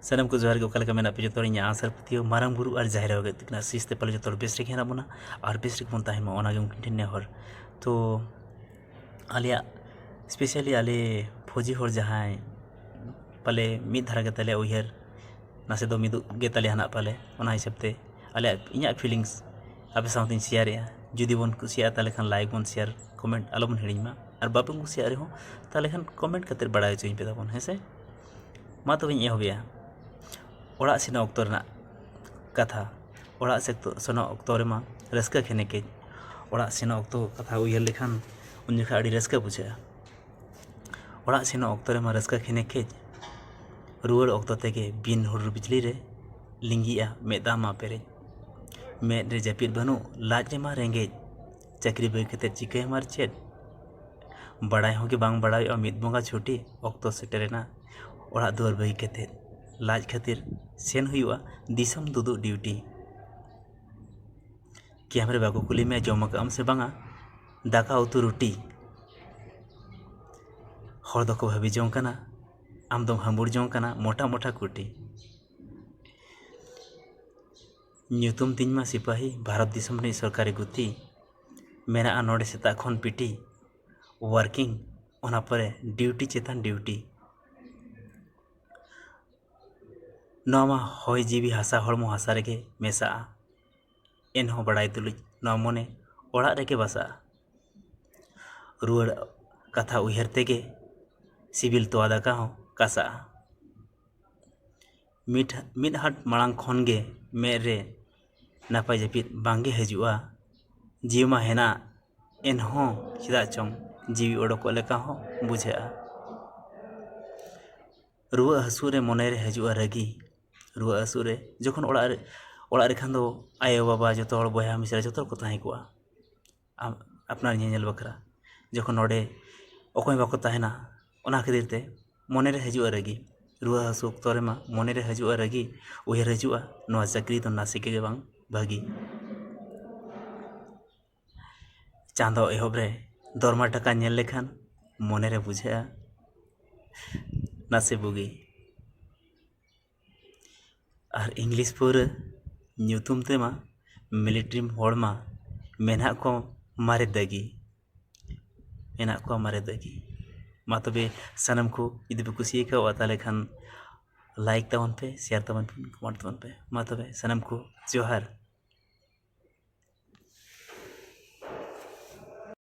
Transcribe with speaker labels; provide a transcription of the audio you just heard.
Speaker 1: सनम को जोहार के मेना पे जो आसार पतियो मारंग बुरु और जाहिर हो गए सीस्ते पले जो बेस रेखे बना और बेस रेख बन तहन उनकिन नेहर तो आलिया स्पेशली आले फौजी हर जहाँ पाले मिद धारा के ताले उहर नासे दो मिदु गे ताले हना पाले ओना हिसाबते आले इᱧᱟᱹᱜ फीलिंग्स आपे साउंड शेयर जुदी बन कुसिया ताले खान लाइक बन शेयर कमेंट आलो बन हिड़िमा और बापे कुसिया रहो ताले खान कमेंट कते बड़ा चोई पे ताबन हेसे मा तो एहबिया ओड़ा सेना अक्तो रना कथा ओड़ा सेना अक्तो रेमा रस्का खेने के ओड़ा सेना अक्तो कथा उयहर लेखान उन जखा अड़ी रस्का बुझा ओड़ा सेना अक्तो रेमा रस्का खेने के रुआड़ अक्तो तेगे बिन हुडुर बिजली रे लिंगिया मेदा मा पेरे मेद रे जापिद बनु लाज रे मा रेंगे चाकरी बई कते चिके मार चेद बड़ाई हो के बांग बड़ाई और मिद बंगा छुटी अक्तो सेटेरेना ओड़ा दुआर बई कते लाज खातिर सेन हुआ दिसम दुदु ड्यूटी कैमरे बाको कुली में जमकाम से बांगा दाका उतु रुटी हर दको भाभी जों कना आम दम हम्बुर जों कना मोटा मोटा कुटी ᱧᱩᱛᱩᱢ ᱛᱤᱧ ᱢᱟ सिपाही भारत दिसम ᱨᱤᱱᱤᱡ सरकारी गुती मेना नोडे सेता खन पिटी वर्किंग ओना परे ड्यूटी चेतान ड्यूटी नवा हय जीवी हासा हड़मो हासा रेगे मेसा एनहो बड़ाई तुलुज नवा मने ओड़ा रेगे बसा रुआड़ कथा उहर तेगे सिविल तोआ दाका हो कासा मिड हाट मांग खन गे मेरे नापाय जापिद बांगे हजुआ जीवमा हेना एनहो चिदा चों जीवी ओडको लेका हो बुझा रुआ हसू रे मने रे हजुआ रगी रुआ हसू रे जखन ओड़ा रे खान दो आयो बाबा जो हड़ बया मिसरा जो को ताहे कोआ अपनार नेल बखरा जखन नोडे अकय बाको ताहेना ओना खातिर ते मने रे हजुआ रगी रुआ हसू अक्तो रे मा मने रे हजुआ रगी उहर हजुआ नवा चाकरी तो नासिके गे बांग भागी चांदो एहब रे दरमा टाका नेल लेखान मने रे बुझा नासे बुगी और इंग्लिश पूरा ᱧᱩᱛᱩᱢ तेमा मिलिट्री हड़मा मेना को मारे दगी मा तबे सनम को इदि पे कुसी का वाताले खान लाइक तवन पे शेयर तवन पे कमेंट तवन पे मा तबे सनम को जोहार।